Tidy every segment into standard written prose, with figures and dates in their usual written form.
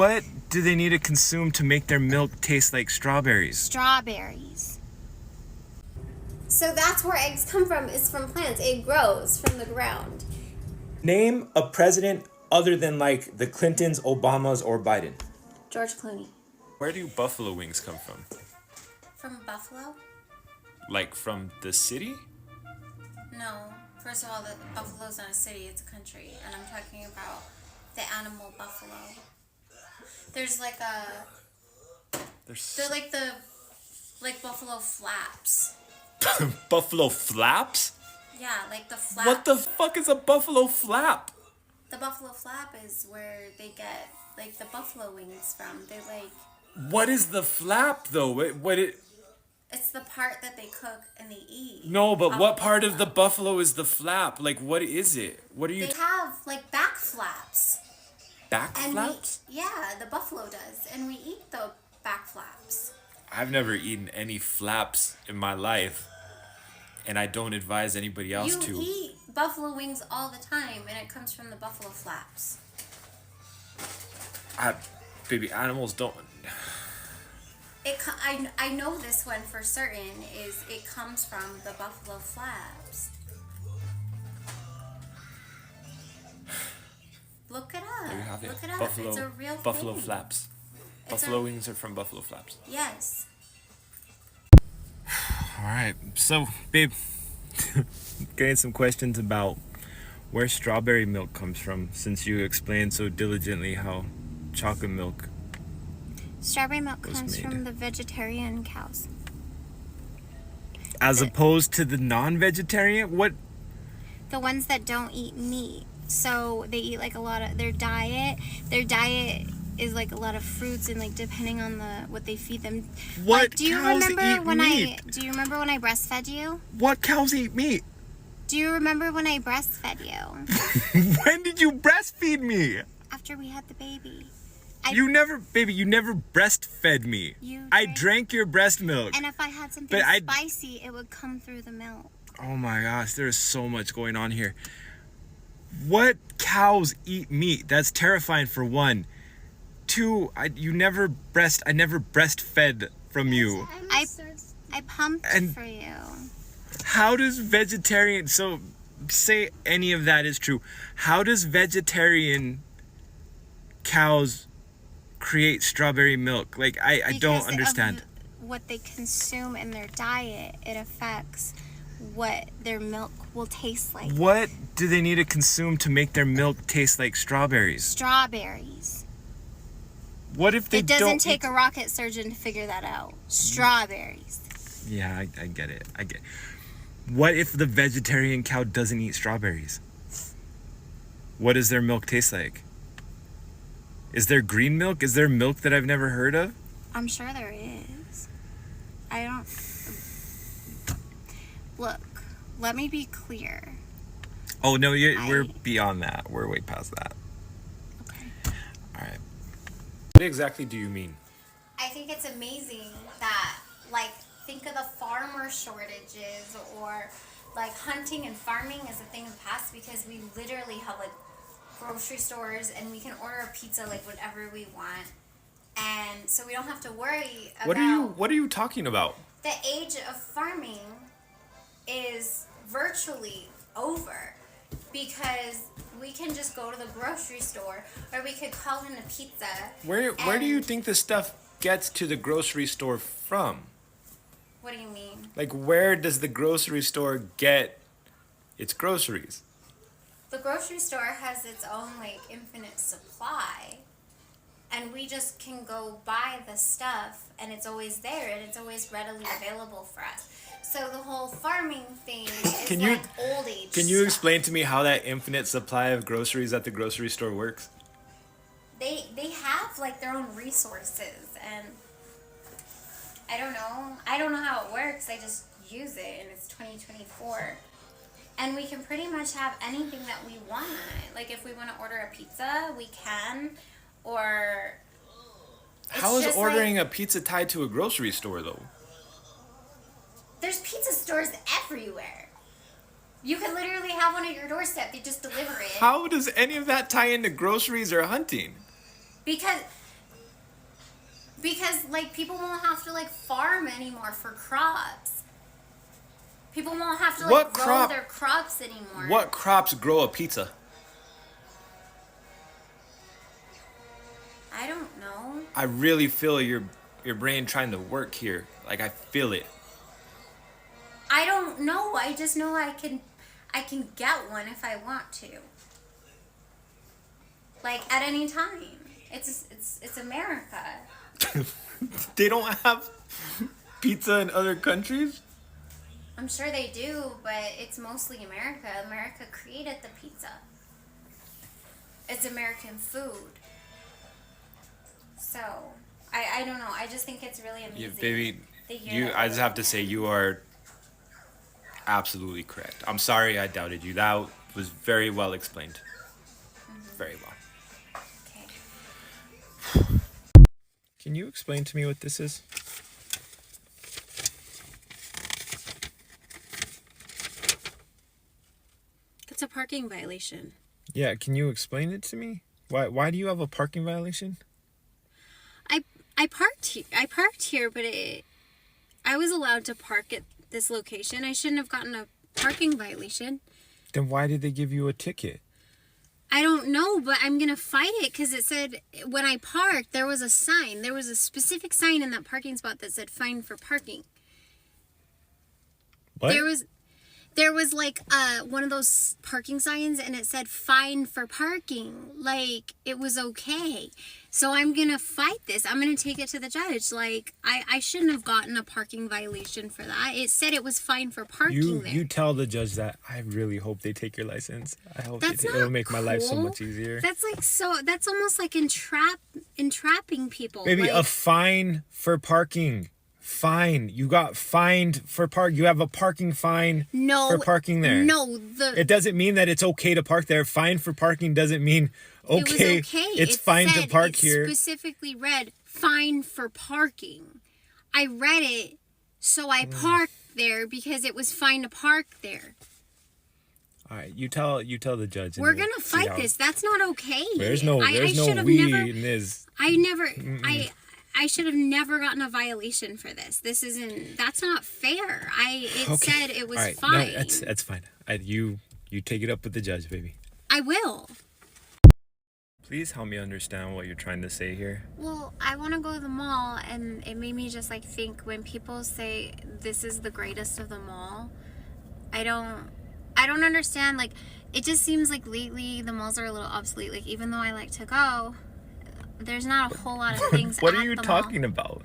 What do they need to consume to make their milk taste like strawberries? Strawberries. So that's where eggs come from, is from plants. It grows from the ground. Name a president other than like the Clintons, Obamas, or Biden. George Clooney. Where do buffalo wings come from? From Buffalo? Like from the city? No. First of all, Buffalo's not a city, it's a country. And I'm talking about the animal buffalo. There's like they're like buffalo flaps. Buffalo flaps? Yeah, like the flap. What the fuck is a buffalo flap? The buffalo flap is where they get like the buffalo wings from. They like. What is the flap though? It's the part that they cook and they eat. No, but off what the part of the buffalo. buffalo is the flap? Like, what is it? What are you? They have like back flaps. Back And flaps? yeah, the buffalo does, and we eat the back flaps. I've never eaten any flaps in my life, and I don't advise anybody else You to. eat buffalo wings all the time, and it comes from the buffalo flaps. Baby, animals don't. I know this one for certain is it comes from the buffalo flaps. Look it up. There you have it. Look it up. Buffalo, It's a real buffalo thing. flaps. It's Buffalo a- wings are from buffalo flaps. Yes. All right, so babe, getting some questions about where strawberry milk comes from, since you explained so diligently how chocolate milk. Strawberry milk Was comes made. from the vegetarian cows. As opposed to the non-vegetarian? What? The ones that don't eat meat. So they eat like a lot of their diet. Their diet is like a lot of fruits and like depending on what they feed them. What Like, do you cows remember eat when meat? do you remember when I breastfed you? What cows eat meat? Do you remember when I breastfed you When did you breastfeed me? after we had the baby? You never breastfed me. You I drank- drank your breast milk. And if I had something But I- spicy, it would come through the milk. Oh my gosh, there's so much going on here. What cows eat meat? That's terrifying for one. Two, I never breastfed from you. I pumped And- for you. How does vegetarian, so say any of that is true, how does vegetarian cows create strawberry milk? Like, I don't Because of understand. what they consume in their diet, it affects what their milk will taste like. What do they need to consume to make their milk taste like strawberries? Strawberries. What if they It doesn't don't take eat- a rocket surgeon to figure that out. Strawberries. Yeah, I get it. What if the vegetarian cow doesn't eat strawberries? What does their milk taste like? Is there green milk? Is there milk that I've never heard of? I'm sure there is. I don't. Look, let me be clear. Oh no, we're I- beyond that. We're way past that. Okay. All right. What exactly do you mean? I think it's amazing that, like, think of the farmer shortages or, like, hunting and farming is a thing of the past because we literally have, like, grocery stores and we can order a pizza, like, whenever we want. And so we don't have to worry about... What are you talking about? The age of farming is virtually over because we can just go to the grocery store or we could call in a pizza. Where do you think this stuff gets to the grocery store from? What do you mean? Like, where does the grocery store get its groceries? The grocery store has its own, like, infinite supply. And we just can go buy the stuff and it's always there and it's always readily available for us. So the whole farming thing is Can you- like old age Can you stuff. explain to me how that infinite supply of groceries at the grocery store works? They have like their own resources and I don't know how it works. I just use it and it's 2024. And we can pretty much have anything that we want. Like if we want to order a pizza, we can. Or it's How is just ordering like, a pizza tied to a grocery store though? there's pizza stores everywhere. You can literally have one at your doorstep. They just deliver it. How does any of that tie into groceries or hunting? Because Because like people won't have to like farm anymore for crops. People won't have to like What grow crop- their crops anymore. What crops grow a pizza? I don't know. I really feel your brain trying to work here. Like I feel it. I don't know. I just know I can get one if I want to. Like at any time. It's America. They don't have pizza in other countries? I'm sure they do, but it's mostly America. America created the pizza. It's American food. So, I don't know. I just think it's really amazing. Yeah, baby, the year I just have to say you are absolutely correct. I'm sorry I doubted you. That was very well explained. Very well. Okay. Can you explain to me what this is? It's a parking violation. Yeah, can you explain it to me? Why do you have a parking violation? I parked here, but I was allowed to park at this location. I shouldn't have gotten a parking violation. Then why did they give you a ticket? I don't know, but I'm gonna fight it because it said when I parked there was a sign. There was a specific sign in that parking spot that said "fine for parking." What? There was like one of those parking signs and it said "fine for parking." Like it was okay. So I'm gonna fight this. I'm gonna take it to the judge. Like I shouldn't have gotten a parking violation for that. It said it was fine for parking there. You tell the judge that. I really hope they take your license. I hope That's it'll not make my life so cool. much easier. That's like that's almost like entrapping people. Maybe like, a fine for parking. Fine. You got fined for park. You have a parking fine for parking there. No, It doesn't mean that it's okay to park there. Fine for parking doesn't mean okay. It was okay. It's It fine to said- park it here. Specifically read "fine for parking." I read it, so I parked there because it was fine to park there. All right, you tell the judge. and We're we'll gonna see fight how- this. That's not okay. There's no I should've we never- in this. I should have never gotten a violation for this. This isn't. That's not fair. It said it was All right, fine. No, that's fine. You take it up with the judge, baby. I will. Please help me understand what you're trying to say here. Well, I want to go to the mall, and it made me just like think when people say this is the greatest of them all. I don't understand. Like, it just seems like lately the malls are a little obsolete. Like, even though I like to go, there's not a whole lot of things. What at are you the talking mall. about?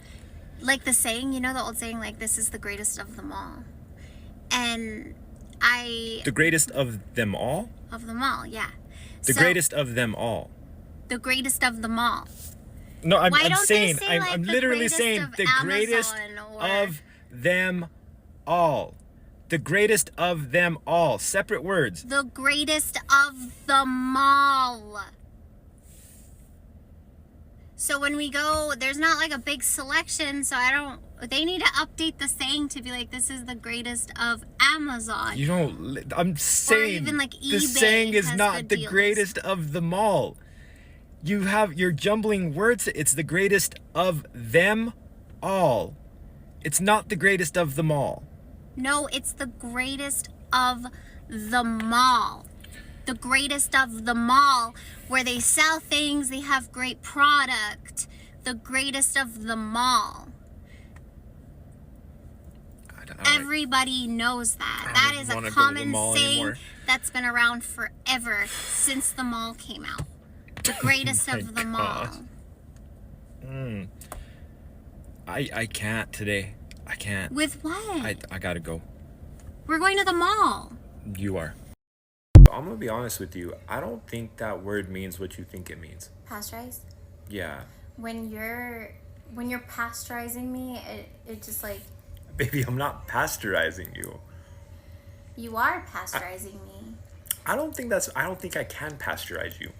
Like the saying, you know, the old saying, like this is the greatest of them all, and The greatest of them all? of them all, yeah. The greatest of them all. The greatest of them all. No, I'm Why don't they saying, say, like, I'm the literally greatest saying of the greatest Amazon or- of them all. The greatest of them all. Separate words. The greatest of them all. So when we go, there's not like a big selection, so they need to update the saying to be like, this is the greatest of Amazon. You don't. I'm saying even, like, the eBay saying is has not good the deals. greatest of them all. You're jumbling words. It's the greatest of them all. It's not the greatest of them all. No, it's the greatest of the mall. The greatest of the mall, where they sell things, they have great product. The greatest of the mall. I don't Everybody knows that. I That don't is wanna a go to the common mall saying anymore. that's been around forever since the mall came out. The greatest my of the gosh. mall. I can't today. I can't. With what? I gotta go. We're going to the mall. You are. I'm gonna be honest with you. I don't think that word means what you think it means. Pasteurized? Yeah. When you're pasteurizing me, it just like, Baby, I'm not pasteurizing you. you are pasteurizing me. I don't think I can pasteurize you.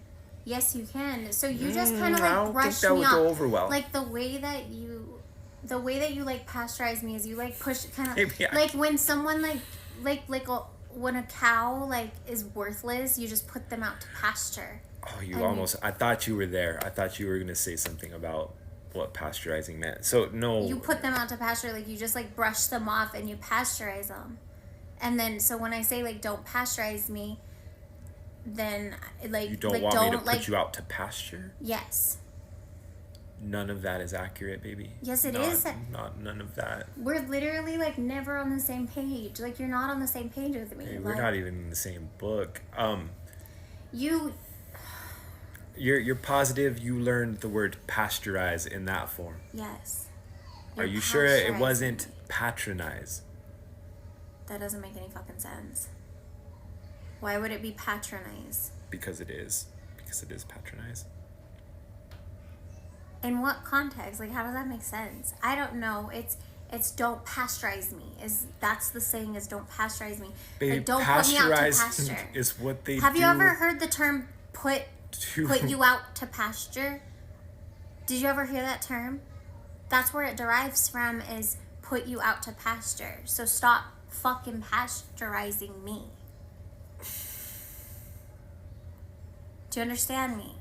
Yes, you can. So you just kind of I like don't brush think that me would off. go over well. Like the way that you like pasteurize me is you like push kind of Maybe like when someone when a cow like is worthless, you just put them out to pasture. Oh, I thought you were there. I thought you were gonna say something about what pasteurizing meant. So no. You put them out to pasture, like you just like brush them off and you pasteurize them. And then so when I say like don't pasteurize me, then like You don't like, want me to put like, you out to pasture? Yes. None of that is accurate, baby. Yes, it Not- is. Not none of that. We're literally like never on the same page. Like you're not on the same page with me. Hey, like, we're not even in the same book. You You're positive you learned the word pasteurize in that form. yes. Are You're you sure it pasteurizing wasn't me. patronize? That doesn't make any fucking sense. Why would it be patronize? Because it is. Because it is patronize. In what context? Like, how does that make sense? I don't know. It's don't pasteurize me. That's the saying is don't pasteurize me. Babe, Like, don't put me out to pasteurize pasture. is what they Have do. you ever heard the term put you out to pasture? Did you ever hear that term? That's where it derives from, is put you out to pasture. So stop fucking pasteurizing me. Do you understand me?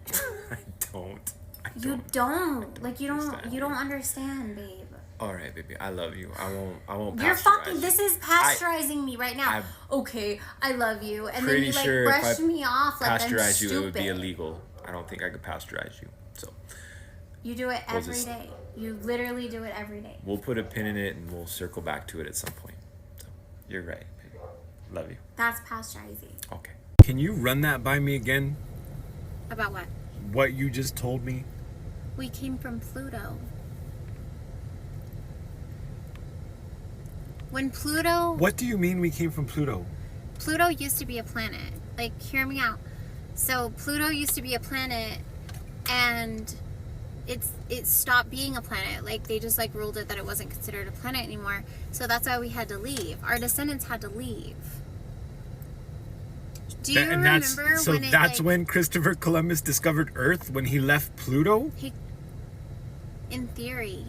I don't. You don't. Like you don't understand. understand, babe. All right, baby. I love you. I won't You're pasteurize fucking. you. This is pasteurizing me right now. I'm Okay, I love you, and then pretty you like sure if brush I me off like I'm pasteurize you, stupid. it would be illegal. I don't think I could pasteurize you. So You do it We'll every just- day. You literally do it every day. we'll put a pin in it and we'll circle back to it at some point. So you're right, baby. Love you. That's pasteurizing. Okay. Can you run that by me again? About what? What you just told me? We came from Pluto. When Pluto What do you mean we came from Pluto? Pluto used to be a planet. Like, hear me out. So Pluto used to be a planet, and it stopped being a planet. Like, they just like ruled it that it wasn't considered a planet anymore. So that's why we had to leave. Our descendants had to leave. Do you remember when it, that's like, when Christopher Columbus discovered Earth, when he left Pluto? in theory?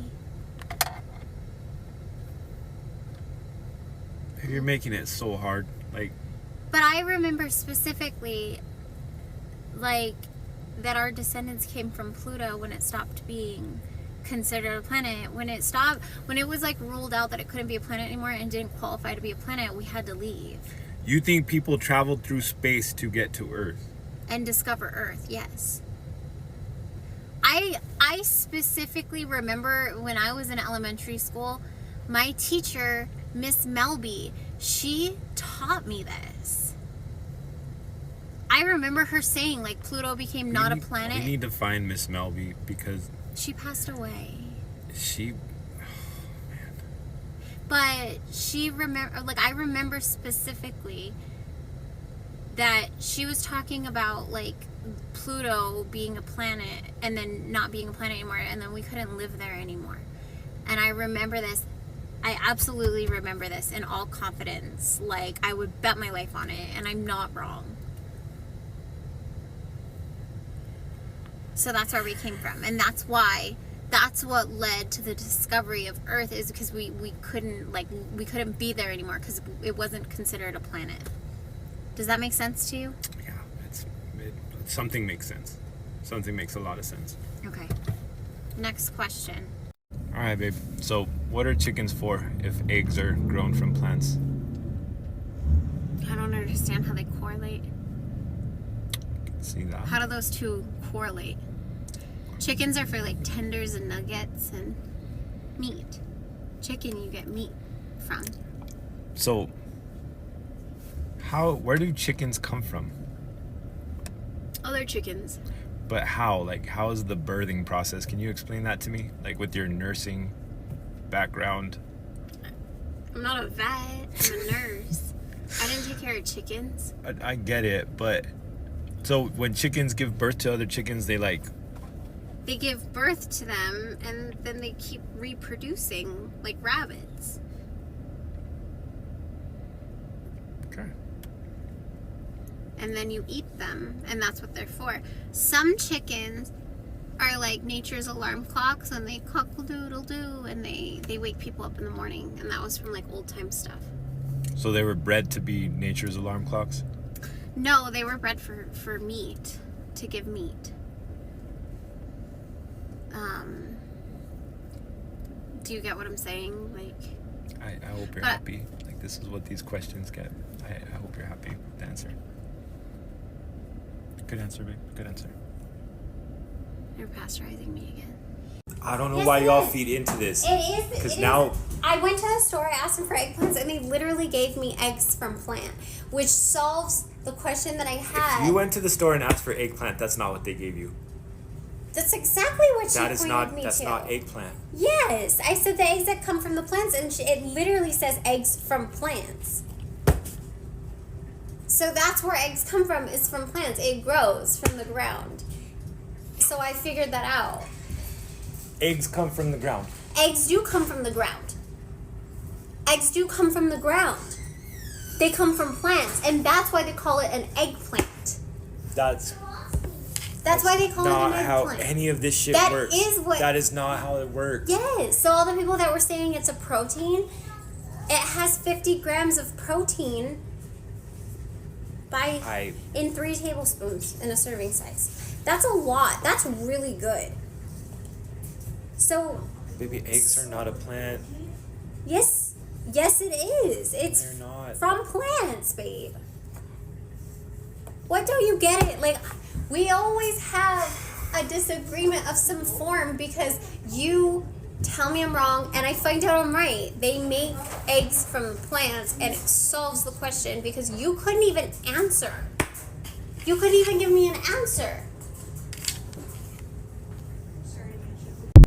You're making it so hard. Like, But I remember specifically, like, that our descendants came from Pluto when it stopped being considered a planet. When it was like ruled out that it couldn't be a planet anymore and didn't qualify to be a planet, we had to leave you think people traveled through space to get to Earth? and discover Earth. Yes. I specifically remember when I was in elementary school, my teacher, Miss Melby, she taught me this. I remember her saying, like, Pluto became not a planet. We need to find Miss Melby because She passed away. she... But she I remember specifically that she was talking about, like, Pluto being a planet and then not being a planet anymore, and then we couldn't live there anymore. And I remember this. I absolutely remember this in all confidence. Like, I would bet my life on it, and I'm not wrong. So that's where we came from, and that's what led to the discovery of Earth, is because we couldn't be there anymore because it wasn't considered a planet. Does that make sense to you? Yeah, something makes sense. Something makes a lot of sense. Okay. Next question. All right, babe. So, what are chickens for if eggs are grown from plants? I don't understand how they correlate. See that? How do those two correlate? Chickens are for like tenders and nuggets and meat. Chicken you get meat from. So, where do chickens come from? Other chickens. But how? Like, how is the birthing process? Can you explain that to me? Like, with your nursing background? I'm not a vet. I'm a nurse. I didn't take care of chickens. I get it, but... So, when chickens give birth to other chickens, they give birth to them and then they keep reproducing like rabbits. Okay. And then you eat them, and that's what they're for. Some chickens are like nature's alarm clocks, and they cockle-doodle-doo, and they wake people up in the morning, and that was from like old time stuff. So they were bred to be nature's alarm clocks? No, they were bred for meat, to give meat. Do you get what I'm saying? Like, I hope you're But- happy. Like, this is what these questions get. I hope you're happy with the answer. Good answer, babe. Good answer. you're pasteurizing me again. I don't know Yes, why it y'all is. feed into this. It is. Because it now, is. I went to the store, I asked them for eggplants, and they literally gave me eggs from plant, which solves the question that I had. if you went to the store and asked for eggplant, that's not what they gave you. That's exactly what she That is pointed not. me That's to. not eggplant. Yes, I said the eggs that come from the plants, and it literally says eggs from plants. So that's where eggs come from, is from plants. It grows from the ground. So I figured that out. Eggs come from the ground. Eggs do come from the ground. Eggs do come from the ground. They come from plants, and that's why they call it an eggplant. That's That's why they call it not an how eggplant. any of this shit That works. is what- That is not how it works. Yes. So all the people that were saying it's a protein, it has 50 grams of protein in 3 tablespoons in a serving size. That's a lot. That's really good. So Baby, eggs are not a plant. yes, it is. It's They're not. from plants, babe. What don't you get it? Like, we always have a disagreement of some form because you tell me I'm wrong and I find out I'm right. They make eggs from plants and it solves the question because you couldn't even answer. You couldn't even give me an answer.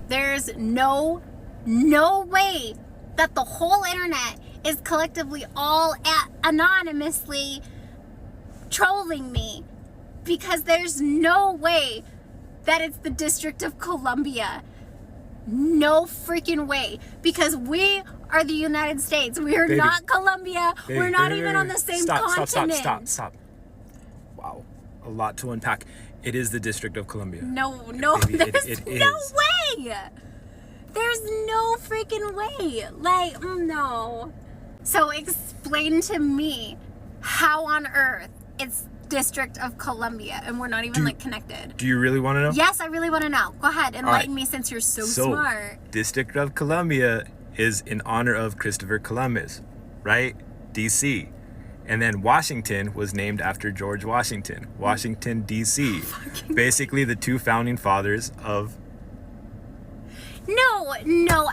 There's no way that the whole internet is collectively all anonymously trolling me, because there's no way that it's the District of Columbia. No freaking way, because we are the United States. We are Baby. not Colombia. Baby, We're not baby, even baby. on the same Stop, continent. Stop. Wow. A lot to unpack. It is the District of Columbia. No, Baby, there's it no is. way. There's no freaking way. Like, no. So explain to me how on earth it's District of Columbia and we're not even connected. Do you really want to know? Yes, I really want to know. Go ahead, enlighten me since you're so smart. District of Columbia is in honor of Christopher Columbus, right? DC. And then Washington was named after George Washington. Washington, DC. Basically the 2 founding fathers of... No,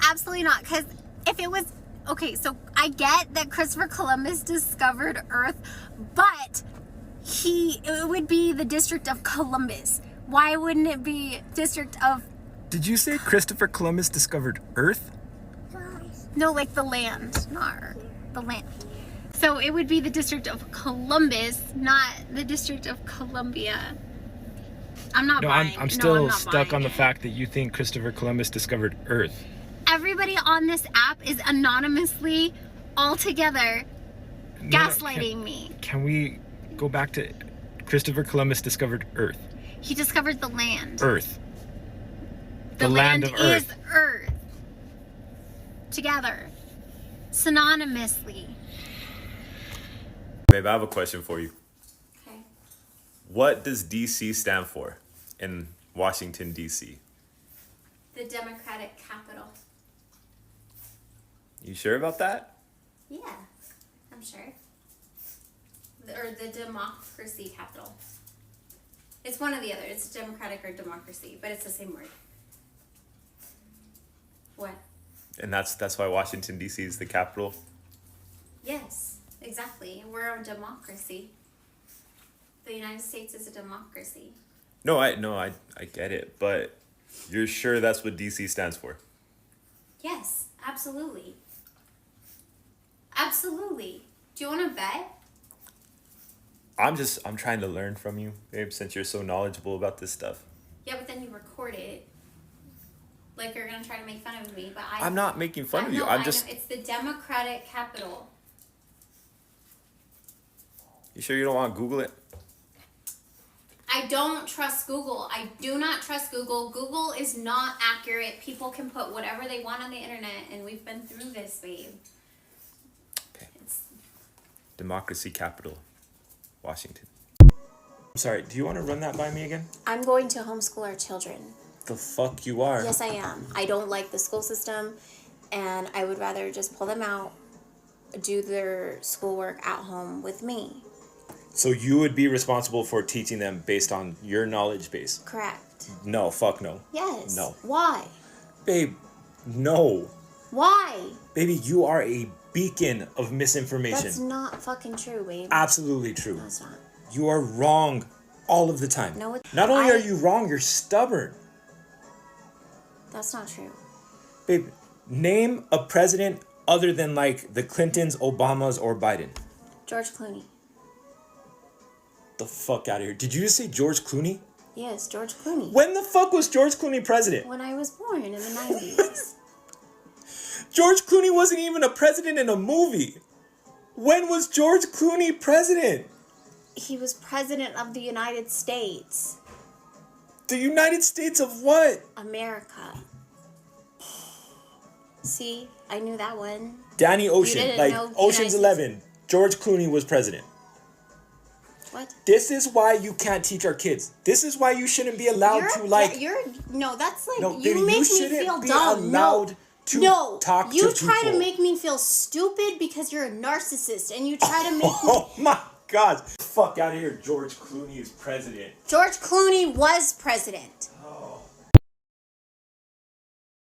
absolutely not. Because if it was... Okay, so I get that Christopher Columbus discovered Earth, but it would be the District of Columbus. Why wouldn't it be District of... Did you say Christopher Columbus discovered Earth? No, like the land, not Earth. The land. So it would be the District of Columbus, not the District of Columbia. I'm not No, buying. I'm still I'm not stuck buying on the it. fact that you think Christopher Columbus discovered Earth. Everybody on this app is anonymously, all together, No, gaslighting me. Can we go back to Christopher Columbus discovered Earth? He discovered the land. Earth. The land land of Earth. is Earth. Together. Synonymously. Babe, I have a question for you. Okay. What does DC stand for in Washington, DC? The Democratic capital. You sure about that? Yeah, I'm sure. Or the democracy capital. It's one or the other. It's democratic or democracy, but it's the same word. What? And that's why Washington, DC is the capital? Yes, exactly. We're a democracy. The United States is a democracy. No, I get it, but you're sure that's what DC stands for? Yes, absolutely. Absolutely. Do you want to bet? I'm trying to learn from you, babe, since you're so knowledgeable about this stuff. Yeah, but then you record it. Like you're going to try to make fun of me, but I'm not making fun of you. No, I'm I just... know. It's the Democratic capital. You sure you don't want to Google it? I don't trust Google. I do not trust Google. Google is not accurate. People can put whatever they want on the internet, and we've been through this, babe. Okay. It's... Democracy capital, Washington. I'm sorry, do you want to run that by me again? I'm going to homeschool our children. The fuck you are. Yes, I am. I don't like the school system. and I would rather just pull them out, do their schoolwork at home with me. So you would be responsible for teaching them based on your knowledge base? Correct. No, fuck no. Yes. No. Why? Babe, no. Why? Baby, you are a beacon of misinformation. That's not fucking true, babe. Absolutely true. No, it's not. You are wrong all of the time. No, it's Not only are you wrong, you're stubborn. That's not true. Babe, name a president other than like the Clintons, Obamas, or Biden. George Clooney. The fuck out of here. Did you just say George Clooney? Yes, George Clooney. When the fuck was George Clooney president? When I was born in the 90s. George Clooney wasn't even a president in a movie. When was George Clooney president? He was president of the United States. The United States of what? America. See, I knew that one. Danny You Ocean, didn't like know Ocean's United 11. George Clooney was president. What? This is why you can't teach our kids. This is why you shouldn't be allowed to like. No, that's like No, you baby, make you me shouldn't feel be dumb. allowed to no, talk to you try to people. make me feel stupid because you're a narcissist, and you try to make me. Oh my God! Fuck out of here! George Clooney is president. George Clooney was president.